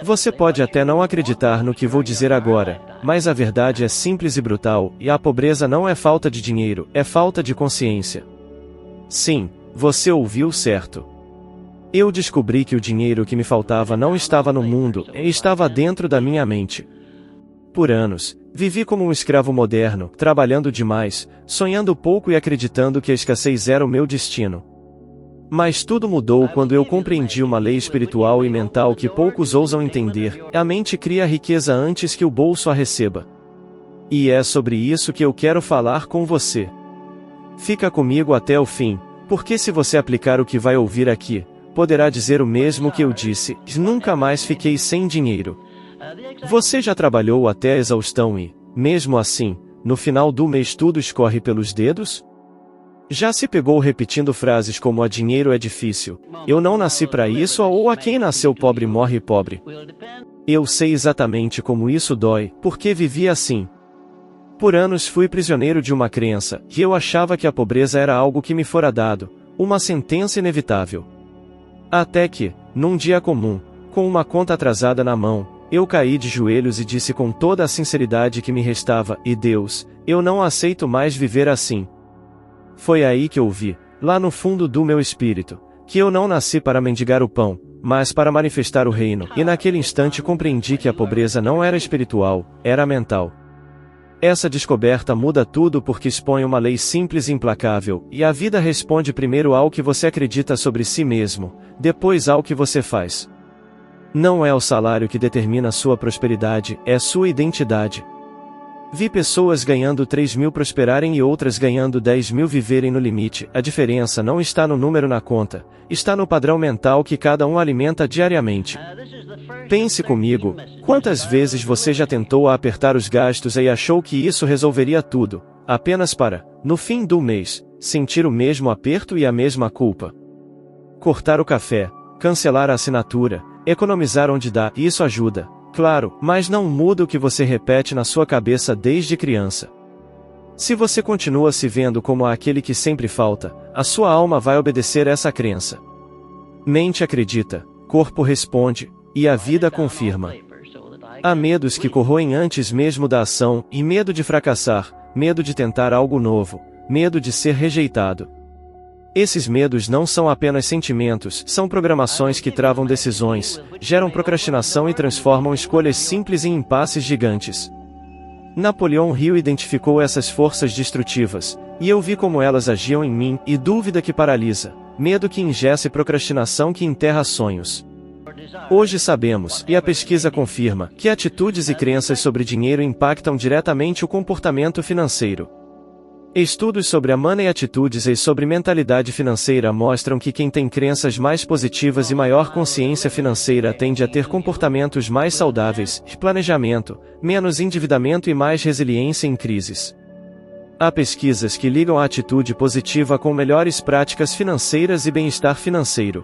Você pode até não acreditar no que vou dizer agora, mas a verdade é simples e brutal, e a pobreza não é falta de dinheiro, é falta de consciência. Sim, você ouviu certo. Eu descobri que o dinheiro que me faltava não estava no mundo, estava dentro da minha mente. Por anos, vivi como um escravo moderno, trabalhando demais, sonhando pouco e acreditando que a escassez era o meu destino. Mas tudo mudou quando eu compreendi uma lei espiritual e mental que poucos ousam entender: a mente cria a riqueza antes que o bolso a receba. E é sobre isso que eu quero falar com você. Fica comigo até o fim, porque se você aplicar o que vai ouvir aqui, poderá dizer o mesmo que eu disse: nunca mais fiquei sem dinheiro. Você já trabalhou até a exaustão e, mesmo assim, no final do mês tudo escorre pelos dedos? Já se pegou repetindo frases como: a dinheiro é difícil, eu não nasci para isso, ou a quem nasceu pobre morre pobre? Eu sei exatamente como isso dói, porque vivi assim. Por anos fui prisioneiro de uma crença, que eu achava que a pobreza era algo que me fora dado, uma sentença inevitável. Até que, num dia comum, com uma conta atrasada na mão, eu caí de joelhos e disse com toda a sinceridade que me restava: e Deus, eu não aceito mais viver assim. Foi aí que eu vi, lá no fundo do meu espírito, que eu não nasci para mendigar o pão, mas para manifestar o reino, e naquele instante compreendi que a pobreza não era espiritual, era mental. Essa descoberta muda tudo porque expõe uma lei simples e implacável, e a vida responde primeiro ao que você acredita sobre si mesmo, depois ao que você faz. Não é o salário que determina sua prosperidade, é sua identidade. Vi pessoas ganhando 3 mil prosperarem e outras ganhando 10 mil viverem no limite. A diferença não está no número na conta, está no padrão mental que cada um alimenta diariamente. Pense comigo, quantas vezes você já tentou apertar os gastos e achou que isso resolveria tudo, apenas para, no fim do mês, sentir o mesmo aperto e a mesma culpa? Cortar o café, cancelar a assinatura, economizar onde dá, isso ajuda. Claro, mas não muda o que você repete na sua cabeça desde criança. Se você continua se vendo como aquele que sempre falta, a sua alma vai obedecer essa crença. Mente acredita, corpo responde, e a vida confirma. Há medos que corroem antes mesmo da ação, e medo de fracassar, medo de tentar algo novo, medo de ser rejeitado. Esses medos não são apenas sentimentos, são programações que travam decisões, geram procrastinação e transformam escolhas simples em impasses gigantes. Napoleão Hill identificou essas forças destrutivas, e eu vi como elas agiam em mim: e dúvida que paralisa, medo que engessa e procrastinação que enterra sonhos. Hoje sabemos, e a pesquisa confirma, que atitudes e crenças sobre dinheiro impactam diretamente o comportamento financeiro. Estudos sobre a money atitudes e sobre mentalidade financeira mostram que quem tem crenças mais positivas e maior consciência financeira tende a ter comportamentos mais saudáveis, planejamento, menos endividamento e mais resiliência em crises. Há pesquisas que ligam a atitude positiva com melhores práticas financeiras e bem-estar financeiro.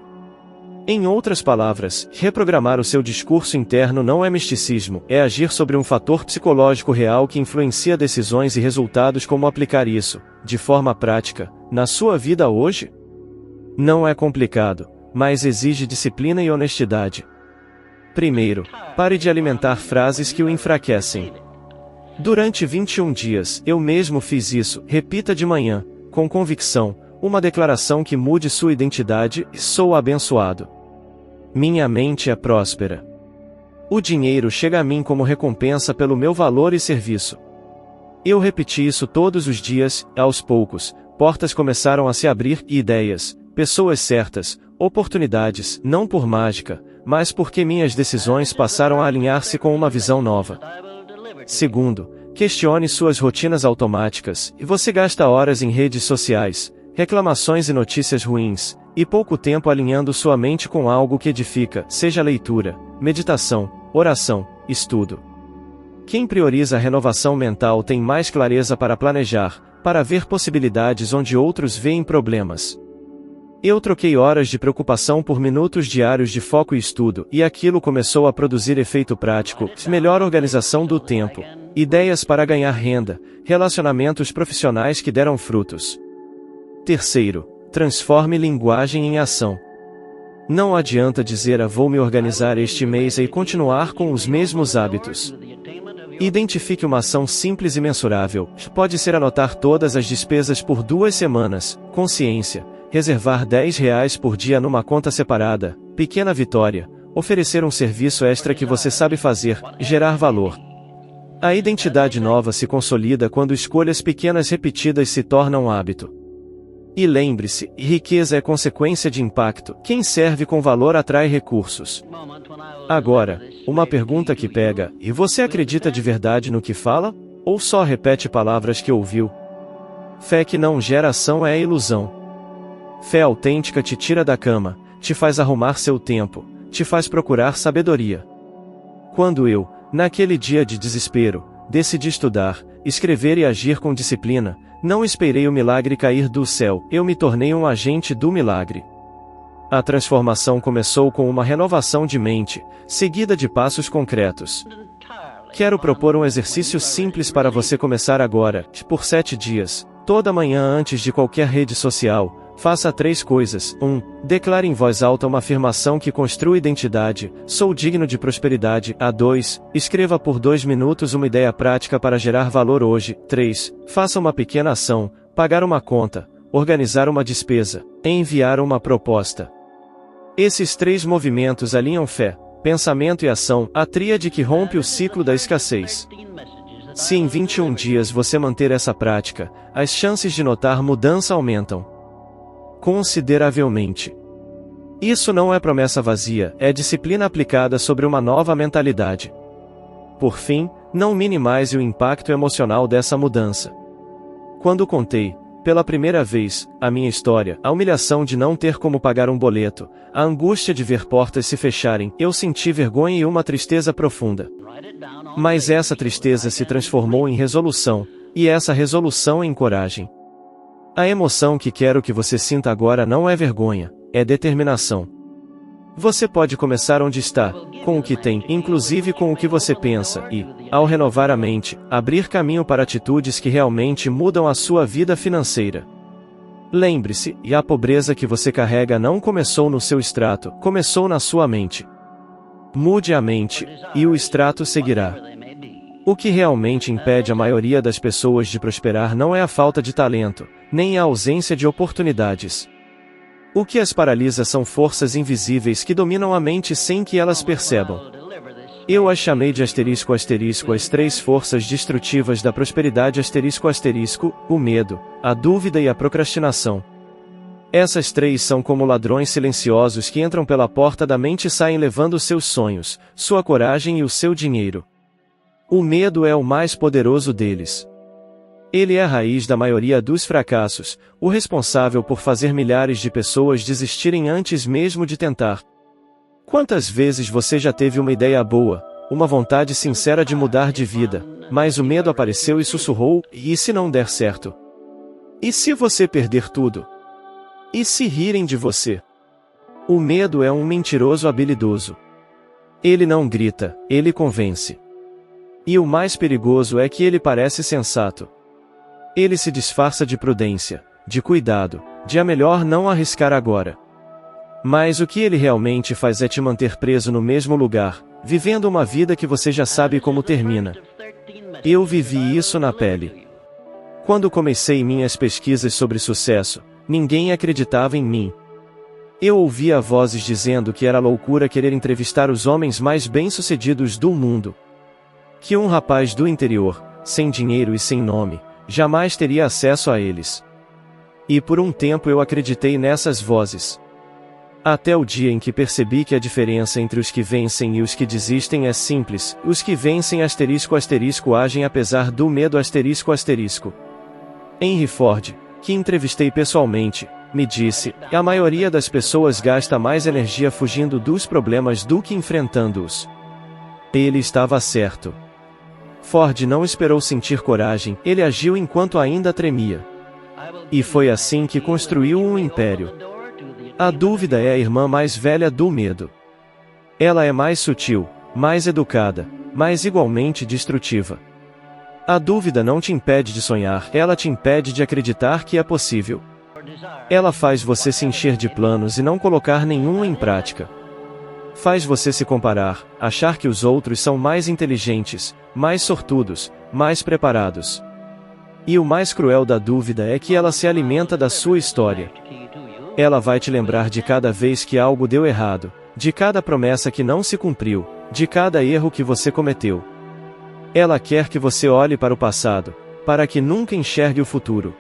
Em outras palavras, reprogramar o seu discurso interno não é misticismo, é agir sobre um fator psicológico real que influencia decisões e resultados. Como aplicar isso, de forma prática, na sua vida hoje? Não é complicado, mas exige disciplina e honestidade. Primeiro, pare de alimentar frases que o enfraquecem. Durante 21 dias, eu mesmo fiz isso. Repita de manhã, com convicção, uma declaração que mude sua identidade: sou abençoado. Minha mente é próspera. O dinheiro chega a mim como recompensa pelo meu valor e serviço. Eu repeti isso todos os dias, e aos poucos, portas começaram a se abrir, e ideias, pessoas certas, oportunidades, não por mágica, mas porque minhas decisões passaram a alinhar-se com uma visão nova. Segundo, questione suas rotinas automáticas, e você gasta horas em redes sociais, reclamações e notícias ruins, e pouco tempo alinhando sua mente com algo que edifica, seja leitura, meditação, oração, estudo. Quem prioriza a renovação mental tem mais clareza para planejar, para ver possibilidades onde outros veem problemas. Eu troquei horas de preocupação por minutos diários de foco e estudo, e aquilo começou a produzir efeito prático: melhor organização do tempo, ideias para ganhar renda, relacionamentos profissionais que deram frutos. Terceiro, transforme linguagem em ação. Não adianta dizer vou me organizar este mês e continuar com os mesmos hábitos. Identifique uma ação simples e mensurável. Pode ser anotar todas as despesas por 2 semanas, consciência, reservar R$ 10 por dia numa conta separada, pequena vitória, oferecer um serviço extra que você sabe fazer, gerar valor. A identidade nova se consolida quando escolhas pequenas repetidas se tornam um hábito. E lembre-se, riqueza é consequência de impacto. Quem serve com valor atrai recursos. Agora, uma pergunta que pega: e você acredita de verdade no que fala? Ou só repete palavras que ouviu? Fé que não gera ação é ilusão. Fé autêntica te tira da cama, te faz arrumar seu tempo, te faz procurar sabedoria. Quando eu, naquele dia de desespero, decidi estudar, escrever e agir com disciplina, não esperei o milagre cair do céu, eu me tornei um agente do milagre. A transformação começou com uma renovação de mente, seguida de passos concretos. Quero propor um exercício simples para você começar agora, por 7 dias, toda manhã antes de qualquer rede social. Faça 3 coisas. 1. Declare em voz alta uma afirmação que construa identidade. Sou digno de prosperidade. 2. Escreva por 2 minutos uma ideia prática para gerar valor hoje. 3. Faça uma pequena ação. Pagar uma conta. Organizar uma despesa. Enviar uma proposta. Esses 3 movimentos alinham fé, pensamento e ação, a tríade que rompe o ciclo da escassez. Se em 21 dias você manter essa prática, as chances de notar mudança aumentam consideravelmente. Isso não é promessa vazia, é disciplina aplicada sobre uma nova mentalidade. Por fim, não minimize o impacto emocional dessa mudança. Quando contei, pela primeira vez, a minha história, a humilhação de não ter como pagar um boleto, a angústia de ver portas se fecharem, eu senti vergonha e uma tristeza profunda. Mas essa tristeza se transformou em resolução, e essa resolução em coragem. A emoção que quero que você sinta agora não é vergonha, é determinação. Você pode começar onde está, com o que tem, inclusive com o que você pensa, e, ao renovar a mente, abrir caminho para atitudes que realmente mudam a sua vida financeira. Lembre-se, a pobreza que você carrega não começou no seu extrato, começou na sua mente. Mude a mente, e o extrato seguirá. O que realmente impede a maioria das pessoas de prosperar não é a falta de talento, nem a ausência de oportunidades. O que as paralisa são forças invisíveis que dominam a mente sem que elas percebam. Eu as chamei de asterisco asterisco as 3 forças destrutivas da prosperidade asterisco asterisco, o medo, a dúvida e a procrastinação. Essas 3 são como ladrões silenciosos que entram pela porta da mente e saem levando seus sonhos, sua coragem e o seu dinheiro. O medo é o mais poderoso deles. Ele é a raiz da maioria dos fracassos, o responsável por fazer milhares de pessoas desistirem antes mesmo de tentar. Quantas vezes você já teve uma ideia boa, uma vontade sincera de mudar de vida, mas o medo apareceu e sussurrou: e se não der certo? E se você perder tudo? E se rirem de você? O medo é um mentiroso habilidoso. Ele não grita, ele convence. E o mais perigoso é que ele parece sensato. Ele se disfarça de prudência, de cuidado, de melhor não arriscar agora. Mas o que ele realmente faz é te manter preso no mesmo lugar, vivendo uma vida que você já sabe como termina. Eu vivi isso na pele. Quando comecei minhas pesquisas sobre sucesso, ninguém acreditava em mim. Eu ouvia vozes dizendo que era loucura querer entrevistar os homens mais bem-sucedidos do mundo. Que um rapaz do interior, sem dinheiro e sem nome, jamais teria acesso a eles. E por um tempo eu acreditei nessas vozes. Até o dia em que percebi que a diferença entre os que vencem e os que desistem é simples: os que vencem asterisco asterisco agem apesar do medo asterisco asterisco. Henry Ford, que entrevistei pessoalmente, me disse: a maioria das pessoas gasta mais energia fugindo dos problemas do que enfrentando-os. Ele estava certo. Ford não esperou sentir coragem, ele agiu enquanto ainda tremia. E foi assim que construiu um império. A dúvida é a irmã mais velha do medo. Ela é mais sutil, mais educada, mas igualmente destrutiva. A dúvida não te impede de sonhar, ela te impede de acreditar que é possível. Ela faz você se encher de planos e não colocar nenhum em prática. Faz você se comparar, achar que os outros são mais inteligentes, mais sortudos, mais preparados. E o mais cruel da dúvida é que ela se alimenta da sua história. Ela vai te lembrar de cada vez que algo deu errado, de cada promessa que não se cumpriu, de cada erro que você cometeu. Ela quer que você olhe para o passado, para que nunca enxergue o futuro.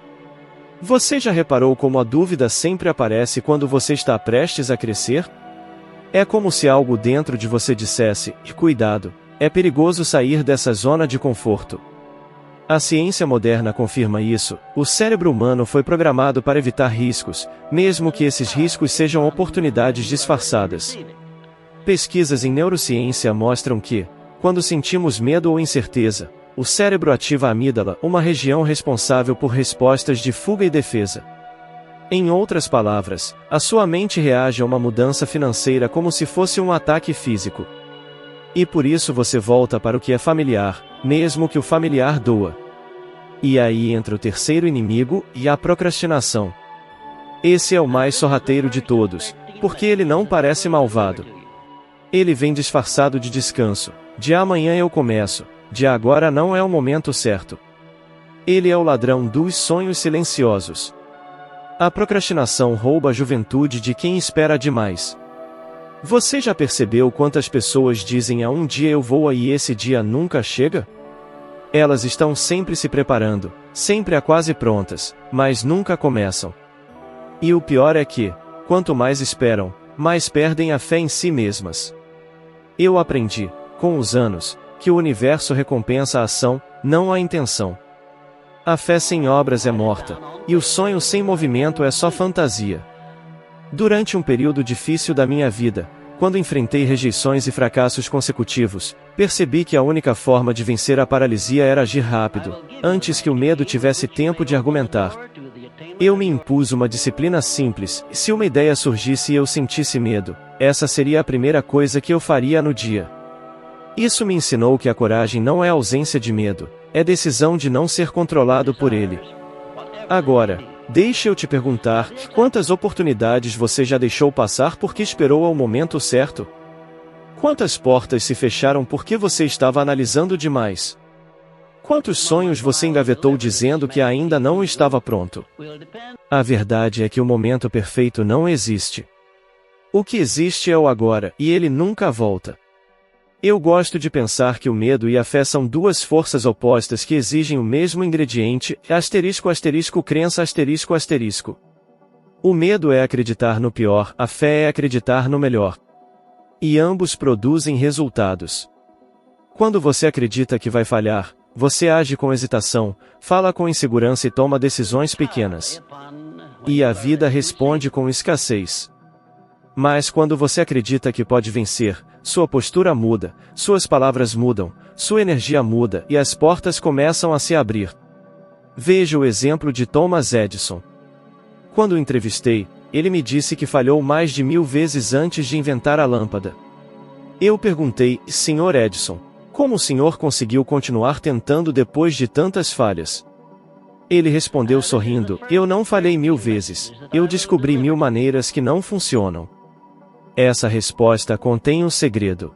Você já reparou como a dúvida sempre aparece quando você está prestes a crescer? É como se algo dentro de você dissesse: cuidado, é perigoso sair dessa zona de conforto. A ciência moderna confirma isso. O cérebro humano foi programado para evitar riscos, mesmo que esses riscos sejam oportunidades disfarçadas. Pesquisas em neurociência mostram que, quando sentimos medo ou incerteza, o cérebro ativa a amígdala, uma região responsável por respostas de fuga e defesa. Em outras palavras, a sua mente reage a uma mudança financeira como se fosse um ataque físico. E por isso você volta para o que é familiar, mesmo que o familiar doa. E aí entra o terceiro inimigo, e a procrastinação. Esse é o mais sorrateiro de todos, porque ele não parece malvado. Ele vem disfarçado de descanso, de amanhã eu começo, de agora não é o momento certo. Ele é o ladrão dos sonhos silenciosos. A procrastinação rouba a juventude de quem espera demais. Você já percebeu quantas pessoas dizem um dia eu vou e esse dia nunca chega? Elas estão sempre se preparando, sempre a quase prontas, mas nunca começam. E o pior é que, quanto mais esperam, mais perdem a fé em si mesmas. Eu aprendi, com os anos, que o universo recompensa a ação, não a intenção. A fé sem obras é morta, e o sonho sem movimento é só fantasia. Durante um período difícil da minha vida, quando enfrentei rejeições e fracassos consecutivos, percebi que a única forma de vencer a paralisia era agir rápido, antes que o medo tivesse tempo de argumentar. Eu me impus uma disciplina simples: se uma ideia surgisse e eu sentisse medo, essa seria a primeira coisa que eu faria no dia. Isso me ensinou que a coragem não é ausência de medo, é decisão de não ser controlado por ele. Agora, deixe eu te perguntar, quantas oportunidades você já deixou passar porque esperou ao momento certo? Quantas portas se fecharam porque você estava analisando demais? Quantos sonhos você engavetou dizendo que ainda não estava pronto? A verdade é que o momento perfeito não existe. O que existe é o agora, e ele nunca volta. Eu gosto de pensar que o medo e a fé são duas forças opostas que exigem o mesmo ingrediente, crença ***. O medo é acreditar no pior, a fé é acreditar no melhor. E ambos produzem resultados. Quando você acredita que vai falhar, você age com hesitação, fala com insegurança e toma decisões pequenas. E a vida responde com escassez. Mas quando você acredita que pode vencer, sua postura muda, suas palavras mudam, sua energia muda e as portas começam a se abrir. Veja o exemplo de Thomas Edison. Quando o entrevistei, ele me disse que falhou mais de 1000 vezes antes de inventar a lâmpada. Eu perguntei: Sr. Edison, como o senhor conseguiu continuar tentando depois de tantas falhas? Ele respondeu sorrindo: eu não falhei 1000 vezes, eu descobri 1000 maneiras que não funcionam. Essa resposta contém um segredo.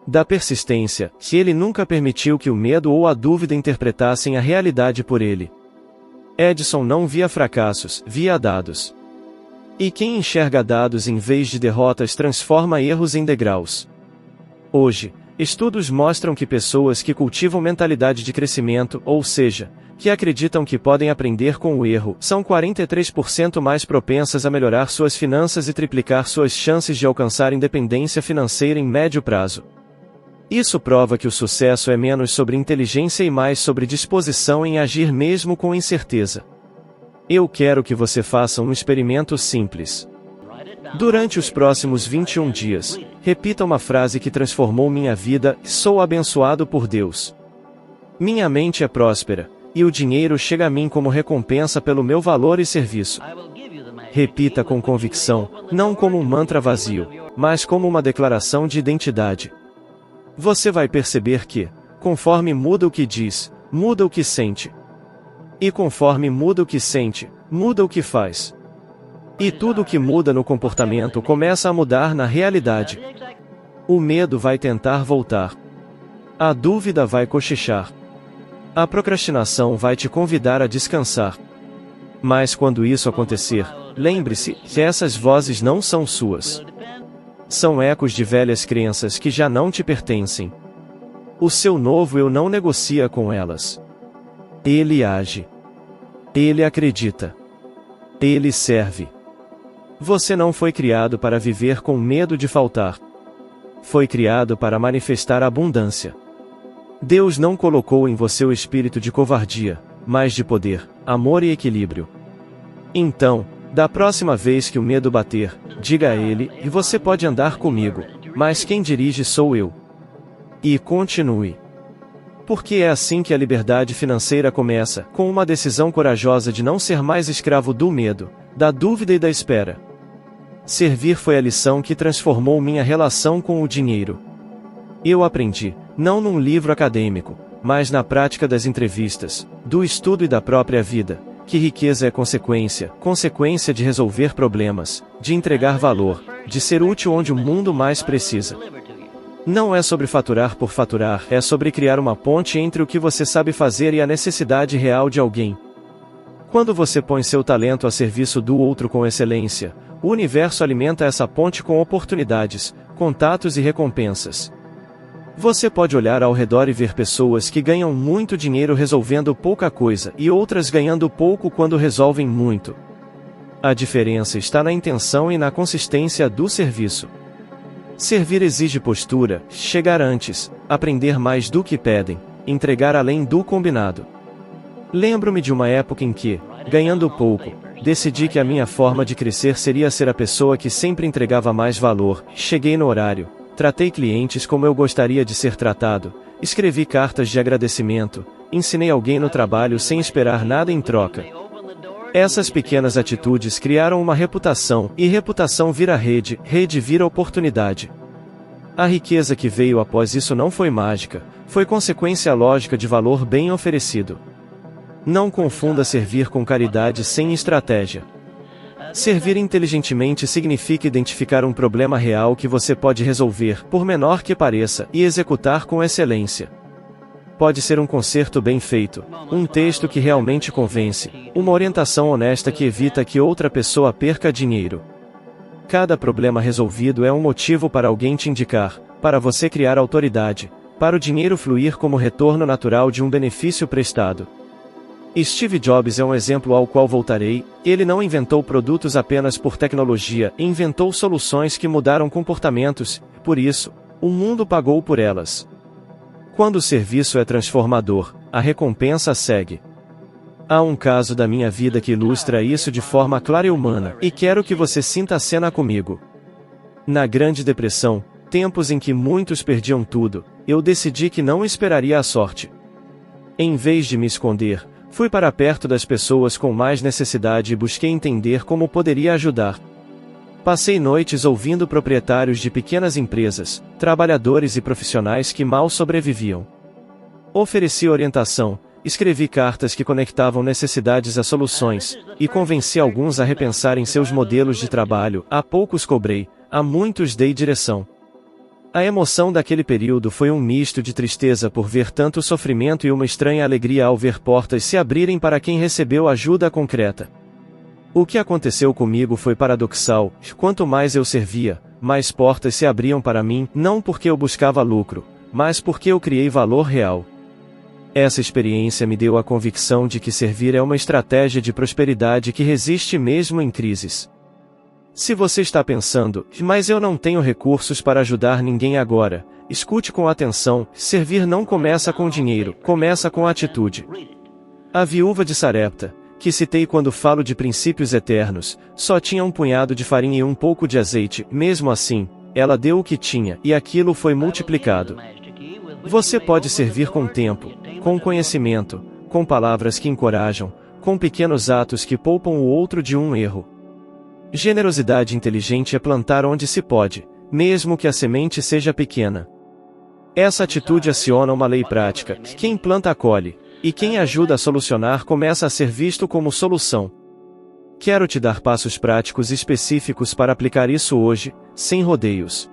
Da persistência, que ele nunca permitiu que o medo ou a dúvida interpretassem a realidade por ele. Edison não via fracassos, via dados. E quem enxerga dados em vez de derrotas transforma erros em degraus. Hoje, estudos mostram que pessoas que cultivam mentalidade de crescimento, ou seja, que acreditam que podem aprender com o erro, são 43% mais propensas a melhorar suas finanças e triplicar suas chances de alcançar independência financeira em médio prazo. Isso prova que o sucesso é menos sobre inteligência e mais sobre disposição em agir mesmo com incerteza. Eu quero que você faça um experimento simples. Durante os próximos 21 dias, repita uma frase que transformou minha vida: sou abençoado por Deus. Minha mente é próspera, e o dinheiro chega a mim como recompensa pelo meu valor e serviço. Repita com convicção, não como um mantra vazio, mas como uma declaração de identidade. Você vai perceber que, conforme muda o que diz, muda o que sente. E conforme muda o que sente, muda o que faz. E tudo o que muda no comportamento começa a mudar na realidade. O medo vai tentar voltar. A dúvida vai cochichar. A procrastinação vai te convidar a descansar. Mas quando isso acontecer, lembre-se que essas vozes não são suas. São ecos de velhas crenças que já não te pertencem. O seu novo eu não negocia com elas. Ele age. Ele acredita. Ele serve. Você não foi criado para viver com medo de faltar. Foi criado para manifestar abundância. Deus não colocou em você o espírito de covardia, mas de poder, amor e equilíbrio. Então, da próxima vez que o medo bater, diga a ele, e você pode andar comigo, mas quem dirige sou eu. E continue. Porque é assim que a liberdade financeira começa, com uma decisão corajosa de não ser mais escravo do medo, da dúvida e da espera. Servir foi a lição que transformou minha relação com o dinheiro. Eu aprendi, não num livro acadêmico, mas na prática das entrevistas, do estudo e da própria vida, que riqueza é consequência de resolver problemas, de entregar valor, de ser útil onde o mundo mais precisa. Não é sobre faturar por faturar, é sobre criar uma ponte entre o que você sabe fazer e a necessidade real de alguém. Quando você põe seu talento a serviço do outro com excelência, o universo alimenta essa ponte com oportunidades, contatos e recompensas. Você pode olhar ao redor e ver pessoas que ganham muito dinheiro resolvendo pouca coisa e outras ganhando pouco quando resolvem muito. A diferença está na intenção e na consistência do serviço. Servir exige postura, chegar antes, aprender mais do que pedem, entregar além do combinado. Lembro-me de uma época em que, ganhando pouco, decidi que a minha forma de crescer seria ser a pessoa que sempre entregava mais valor. Cheguei no horário, tratei clientes como eu gostaria de ser tratado, escrevi cartas de agradecimento, ensinei alguém no trabalho sem esperar nada em troca. Essas pequenas atitudes criaram uma reputação, e reputação vira rede, rede vira oportunidade. A riqueza que veio após isso não foi mágica, foi consequência lógica de valor bem oferecido. Não confunda servir com caridade sem estratégia. Servir inteligentemente significa identificar um problema real que você pode resolver, por menor que pareça, e executar com excelência. Pode ser um conserto bem feito, um texto que realmente convence, uma orientação honesta que evita que outra pessoa perca dinheiro. Cada problema resolvido é um motivo para alguém te indicar, para você criar autoridade, para o dinheiro fluir como retorno natural de um benefício prestado. Steve Jobs é um exemplo ao qual voltarei. Ele não inventou produtos apenas por tecnologia, inventou soluções que mudaram comportamentos, por isso, o mundo pagou por elas. Quando o serviço é transformador, a recompensa segue. Há um caso da minha vida que ilustra isso de forma clara e humana, e quero que você sinta a cena comigo. Na Grande Depressão, tempos em que muitos perdiam tudo, eu decidi que não esperaria a sorte. Em vez de me esconder, fui para perto das pessoas com mais necessidade e busquei entender como poderia ajudar. Passei noites ouvindo proprietários de pequenas empresas, trabalhadores e profissionais que mal sobreviviam. Ofereci orientação, escrevi cartas que conectavam necessidades a soluções, e convenci alguns a repensarem seus modelos de trabalho. A poucos cobrei, a muitos dei direção. A emoção daquele período foi um misto de tristeza por ver tanto sofrimento e uma estranha alegria ao ver portas se abrirem para quem recebeu ajuda concreta. O que aconteceu comigo foi paradoxal. Quanto mais eu servia, mais portas se abriam para mim, não porque eu buscava lucro, mas porque eu criei valor real. Essa experiência me deu a convicção de que servir é uma estratégia de prosperidade que resiste mesmo em crises. Se você está pensando, mas eu não tenho recursos para ajudar ninguém agora, escute com atenção, servir não começa com dinheiro, começa com atitude. A viúva de Sarepta, que citei quando falo de princípios eternos, só tinha um punhado de farinha e um pouco de azeite. Mesmo assim, ela deu o que tinha, e aquilo foi multiplicado. Você pode servir com tempo, com conhecimento, com palavras que encorajam, com pequenos atos que poupam o outro de um erro. Generosidade inteligente é plantar onde se pode, mesmo que a semente seja pequena. Essa atitude aciona uma lei prática: quem planta colhe, e quem ajuda a solucionar começa a ser visto como solução. Quero te dar passos práticos específicos para aplicar isso hoje, sem rodeios.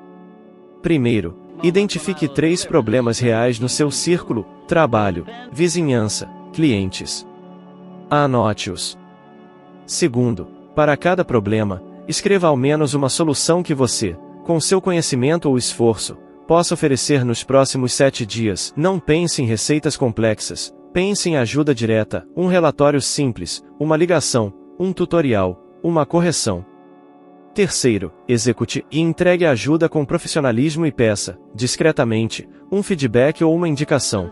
Primeiro, identifique 3 problemas reais no seu círculo: trabalho, vizinhança, clientes. Anote-os. Segundo, para cada problema, escreva ao menos uma solução que você, com seu conhecimento ou esforço, possa oferecer nos próximos 7 dias. Não pense em receitas complexas, pense em ajuda direta, um relatório simples, uma ligação, um tutorial, uma correção. Terceiro, execute e entregue a ajuda com profissionalismo e peça, discretamente, um feedback ou uma indicação.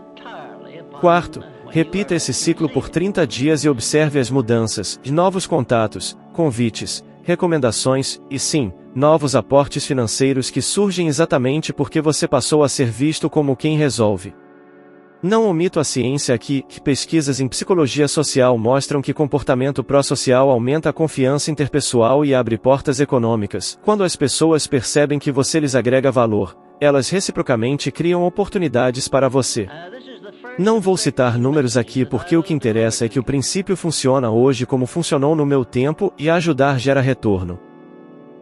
Quarto, repita esse ciclo por 30 dias e observe as mudanças, novos contatos, convites, recomendações, e sim, novos aportes financeiros que surgem exatamente porque você passou a ser visto como quem resolve. Não omito a ciência aqui, que pesquisas em psicologia social mostram que comportamento pró-social aumenta a confiança interpessoal e abre portas econômicas. Quando as pessoas percebem que você lhes agrega valor, elas reciprocamente criam oportunidades para você. Não vou citar números aqui porque o que interessa é que o princípio funciona hoje como funcionou no meu tempo e ajudar gera retorno.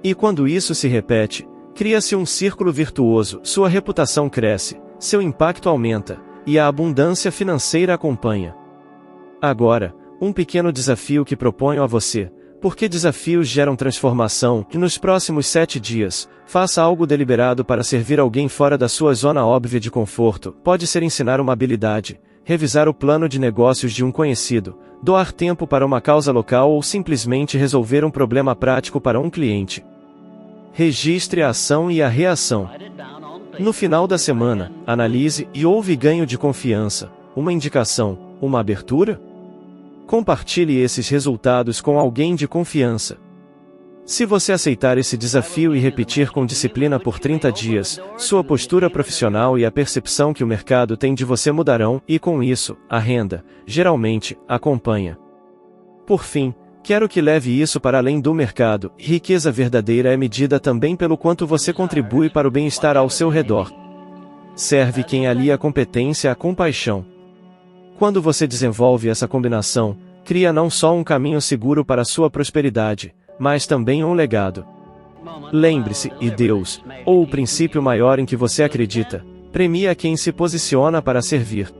E quando isso se repete, cria-se um círculo virtuoso, sua reputação cresce, seu impacto aumenta, e a abundância financeira acompanha. Agora, um pequeno desafio que proponho a você, porque desafios geram transformação, e nos próximos 7 dias, faça algo deliberado para servir alguém fora da sua zona óbvia de conforto. Pode ser ensinar uma habilidade, revisar o plano de negócios de um conhecido, doar tempo para uma causa local ou simplesmente resolver um problema prático para um cliente. Registre a ação e a reação. No final da semana, analise e houve ganho de confiança, uma indicação, uma abertura? Compartilhe esses resultados com alguém de confiança. Se você aceitar esse desafio e repetir com disciplina por 30 dias, sua postura profissional e a percepção que o mercado tem de você mudarão, e com isso, a renda, geralmente, acompanha. Por fim, quero que leve isso para além do mercado. Riqueza verdadeira é medida também pelo quanto você contribui para o bem-estar ao seu redor. Serve quem alia a competência à compaixão. Quando você desenvolve essa combinação, cria não só um caminho seguro para a sua prosperidade, mas também um legado. Lembre-se, e Deus, ou o princípio maior em que você acredita, premia quem se posiciona para servir.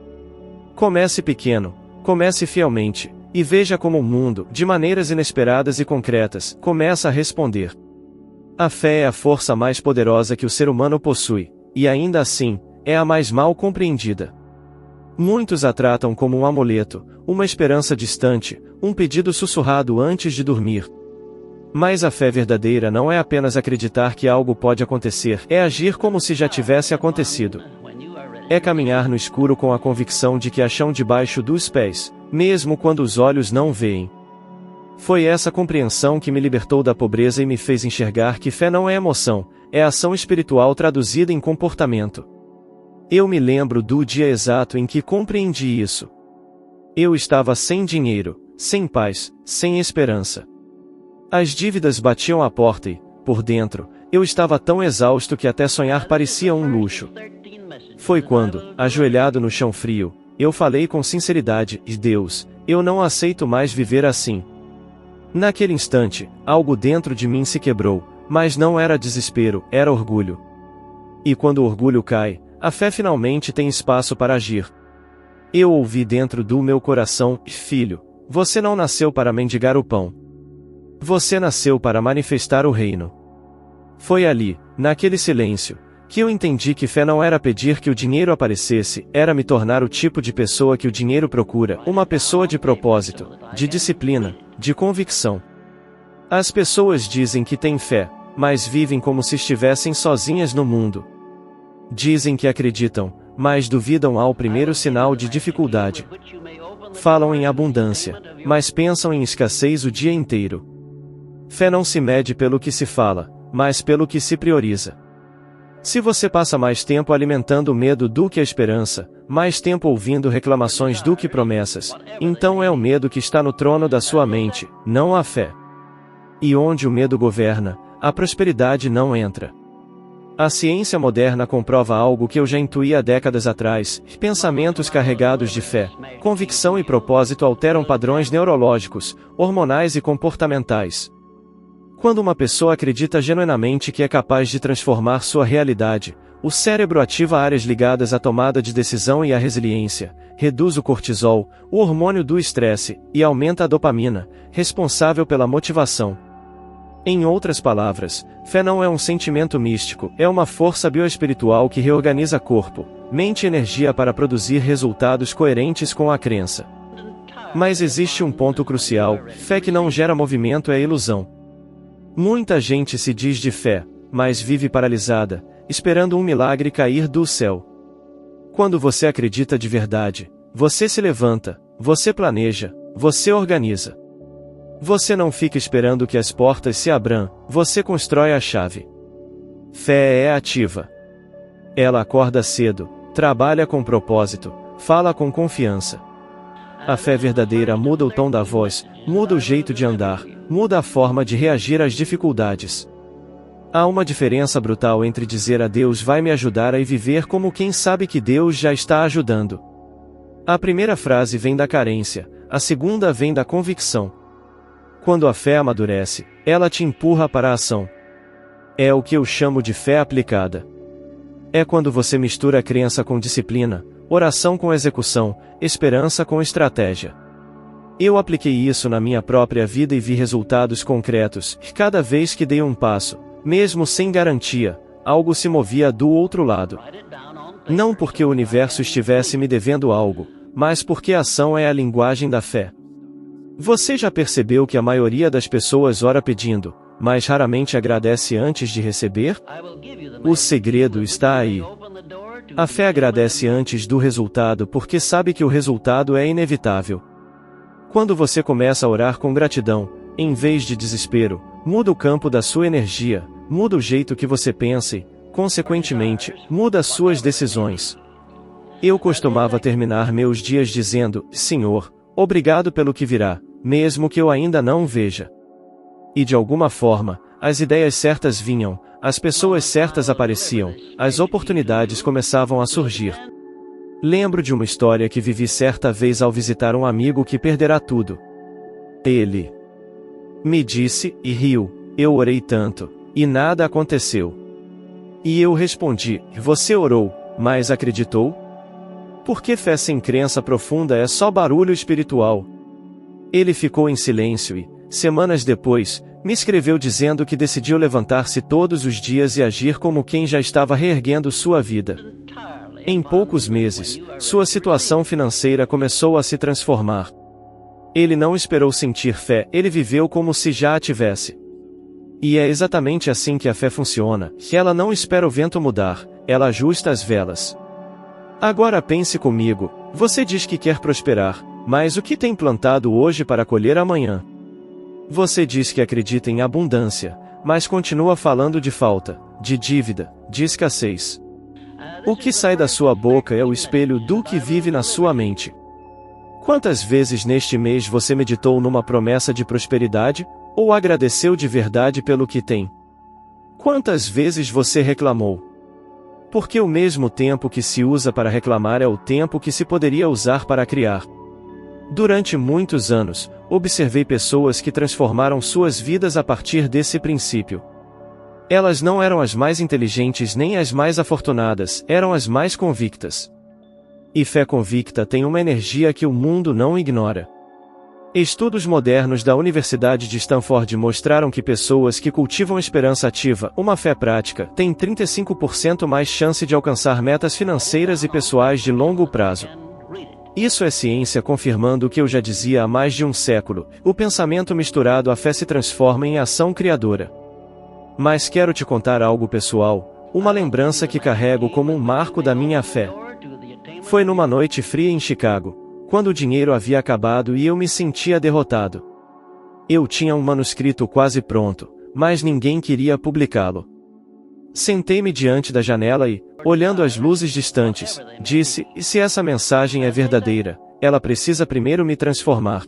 Comece pequeno, comece fielmente, e veja como o mundo, de maneiras inesperadas e concretas, começa a responder. A fé é a força mais poderosa que o ser humano possui, e ainda assim, é a mais mal compreendida. Muitos a tratam como um amuleto, uma esperança distante, um pedido sussurrado antes de dormir. Mas a fé verdadeira não é apenas acreditar que algo pode acontecer, é agir como se já tivesse acontecido. É caminhar no escuro com a convicção de que há chão debaixo dos pés, mesmo quando os olhos não veem. Foi essa compreensão que me libertou da pobreza e me fez enxergar que fé não é emoção, é ação espiritual traduzida em comportamento. Eu me lembro do dia exato em que compreendi isso. Eu estava sem dinheiro, sem paz, sem esperança. As dívidas batiam à porta e, por dentro, eu estava tão exausto que até sonhar parecia um luxo. Foi quando, ajoelhado no chão frio, eu falei com sinceridade: Deus, eu não aceito mais viver assim. Naquele instante, algo dentro de mim se quebrou, mas não era desespero, era orgulho. E quando o orgulho cai, a fé finalmente tem espaço para agir. Eu ouvi dentro do meu coração: filho, você não nasceu para mendigar o pão. Você nasceu para manifestar o reino. Foi ali, naquele silêncio, que eu entendi que fé não era pedir que o dinheiro aparecesse, era me tornar o tipo de pessoa que o dinheiro procura, uma pessoa de propósito, de disciplina, de convicção. As pessoas dizem que têm fé, mas vivem como se estivessem sozinhas no mundo. Dizem que acreditam, mas duvidam ao primeiro sinal de dificuldade. Falam em abundância, mas pensam em escassez o dia inteiro. Fé não se mede pelo que se fala, mas pelo que se prioriza. Se você passa mais tempo alimentando o medo do que a esperança, mais tempo ouvindo reclamações do que promessas, então é o medo que está no trono da sua mente, não a fé. E onde o medo governa, a prosperidade não entra. A ciência moderna comprova algo que eu já intuí há décadas atrás: pensamentos carregados de fé, convicção e propósito alteram padrões neurológicos, hormonais e comportamentais. Quando uma pessoa acredita genuinamente que é capaz de transformar sua realidade, o cérebro ativa áreas ligadas à tomada de decisão e à resiliência, reduz o cortisol, o hormônio do estresse, e aumenta a dopamina, responsável pela motivação. Em outras palavras, fé não é um sentimento místico, é uma força bioespiritual que reorganiza corpo, mente e energia para produzir resultados coerentes com a crença. Mas existe um ponto crucial: fé que não gera movimento é ilusão. Muita gente se diz de fé, mas vive paralisada, esperando um milagre cair do céu. Quando você acredita de verdade, você se levanta, você planeja, você organiza. Você não fica esperando que as portas se abram, você constrói a chave. Fé é ativa. Ela acorda cedo, trabalha com propósito, fala com confiança. A fé verdadeira muda o tom da voz, muda o jeito de andar, muda a forma de reagir às dificuldades. Há uma diferença brutal entre dizer a Deus vai me ajudar e viver como quem sabe que Deus já está ajudando. A primeira frase vem da carência, a segunda vem da convicção. Quando a fé amadurece, ela te empurra para a ação. É o que eu chamo de fé aplicada. É quando você mistura a crença com disciplina, oração com execução, esperança com estratégia. Eu apliquei isso na minha própria vida e vi resultados concretos. Cada vez que dei um passo, mesmo sem garantia, algo se movia do outro lado. Não porque o universo estivesse me devendo algo, mas porque a ação é a linguagem da fé. Você já percebeu que a maioria das pessoas ora pedindo, mas raramente agradece antes de receber? O segredo está aí. A fé agradece antes do resultado porque sabe que o resultado é inevitável. Quando você começa a orar com gratidão, em vez de desespero, muda o campo da sua energia, muda o jeito que você pensa e, consequentemente, muda as suas decisões. Eu costumava terminar meus dias dizendo: Senhor, obrigado pelo que virá, mesmo que eu ainda não veja. E de alguma forma, as ideias certas vinham, as pessoas certas apareciam, as oportunidades começavam a surgir. Lembro de uma história que vivi certa vez ao visitar um amigo que perderá tudo. Ele me disse, e riu: eu orei tanto, e nada aconteceu. E eu respondi: você orou, mas acreditou? Porque fé sem crença profunda é só barulho espiritual. Ele ficou em silêncio e, semanas depois, me escreveu dizendo que decidiu levantar-se todos os dias e agir como quem já estava reerguendo sua vida. Em poucos meses, sua situação financeira começou a se transformar. Ele não esperou sentir fé, ele viveu como se já a tivesse. E é exatamente assim que a fé funciona: ela não espera o vento mudar, ela ajusta as velas. Agora pense comigo: você diz que quer prosperar, mas o que tem plantado hoje para colher amanhã? Você diz que acredita em abundância, mas continua falando de falta, de dívida, de escassez. O que sai da sua boca é o espelho do que vive na sua mente. Quantas vezes neste mês você meditou numa promessa de prosperidade, ou agradeceu de verdade pelo que tem? Quantas vezes você reclamou? Porque o mesmo tempo que se usa para reclamar é o tempo que se poderia usar para criar. Durante muitos anos, observei pessoas que transformaram suas vidas a partir desse princípio. Elas não eram as mais inteligentes nem as mais afortunadas, eram as mais convictas. E fé convicta tem uma energia que o mundo não ignora. Estudos modernos da Universidade de Stanford mostraram que pessoas que cultivam esperança ativa, uma fé prática, têm 35% mais chance de alcançar metas financeiras e pessoais de longo prazo. Isso é ciência confirmando o que eu já dizia há mais de um século: o pensamento misturado à fé se transforma em ação criadora. Mas quero te contar algo pessoal, uma lembrança que carrego como um marco da minha fé. Foi numa noite fria em Chicago, quando o dinheiro havia acabado e eu me sentia derrotado. Eu tinha um manuscrito quase pronto, mas ninguém queria publicá-lo. Sentei-me diante da janela e, olhando as luzes distantes, disse: e se essa mensagem é verdadeira, ela precisa primeiro me transformar.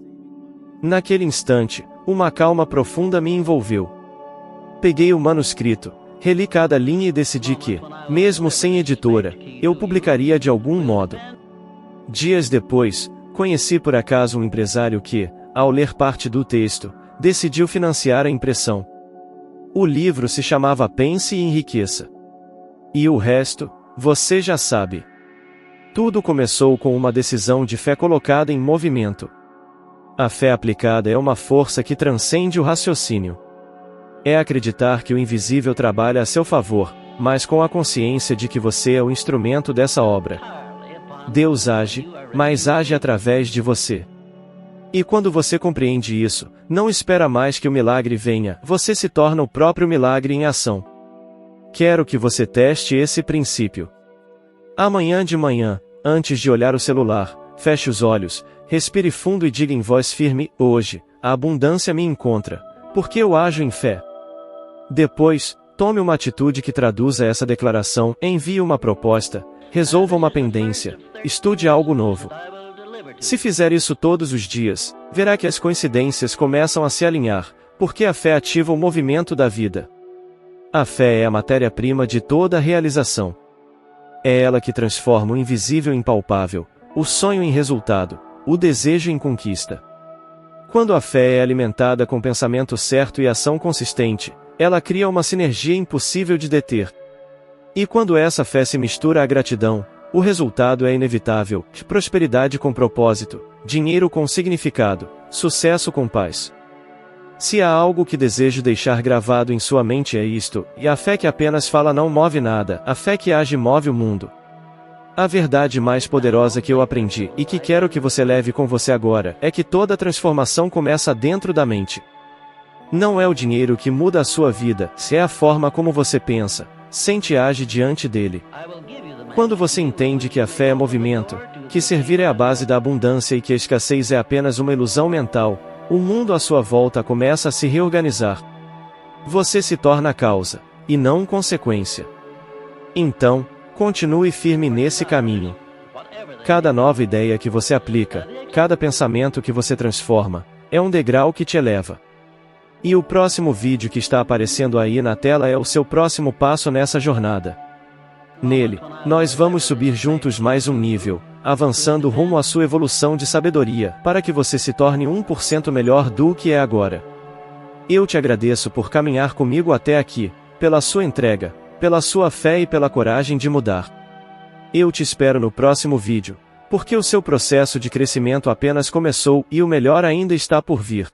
Naquele instante, uma calma profunda me envolveu. Peguei o manuscrito, Reli cada linha e decidi que, mesmo sem editora, eu publicaria de algum modo. Dias depois, conheci por acaso um empresário que, ao ler parte do texto, decidiu financiar a impressão. O livro se chamava Pense e Enriqueça. E o resto, você já sabe. Tudo começou com uma decisão de fé colocada em movimento. A fé aplicada é uma força que transcende o raciocínio. É acreditar que o invisível trabalha a seu favor, mas com a consciência de que você é o instrumento dessa obra. Deus age, mas age através de você. E quando você compreende isso, não espera mais que o milagre venha, você se torna o próprio milagre em ação. Quero que você teste esse princípio. Amanhã de manhã, antes de olhar o celular, feche os olhos, respire fundo e diga em voz firme: hoje, a abundância me encontra, porque eu ajo em fé. Depois, tome uma atitude que traduza essa declaração, envie uma proposta, resolva uma pendência, estude algo novo. Se fizer isso todos os dias, verá que as coincidências começam a se alinhar, porque a fé ativa o movimento da vida. A fé é a matéria-prima de toda a realização. É ela que transforma o invisível em palpável, o sonho em resultado, o desejo em conquista. Quando a fé é alimentada com pensamento certo e ação consistente, ela cria uma sinergia impossível de deter. E quando essa fé se mistura à gratidão, o resultado é inevitável: prosperidade com propósito, dinheiro com significado, sucesso com paz. Se há algo que desejo deixar gravado em sua mente é isto: e a fé que apenas fala não move nada, a fé que age move o mundo. A verdade mais poderosa que eu aprendi, e que quero que você leve com você agora, é que toda transformação começa dentro da mente. Não é o dinheiro que muda a sua vida, se é a forma como você pensa, sente e age diante dele. Quando você entende que a fé é movimento, que servir é a base da abundância e que a escassez é apenas uma ilusão mental, o mundo à sua volta começa a se reorganizar. Você se torna a causa, e não consequência. Então, continue firme nesse caminho. Cada nova ideia que você aplica, cada pensamento que você transforma, é um degrau que te eleva. E o próximo vídeo que está aparecendo aí na tela é o seu próximo passo nessa jornada. Nele, nós vamos subir juntos mais um nível, avançando rumo à sua evolução de sabedoria, para que você se torne 1% melhor do que é agora. Eu te agradeço por caminhar comigo até aqui, pela sua entrega, pela sua fé e pela coragem de mudar. Eu te espero no próximo vídeo, porque o seu processo de crescimento apenas começou e o melhor ainda está por vir.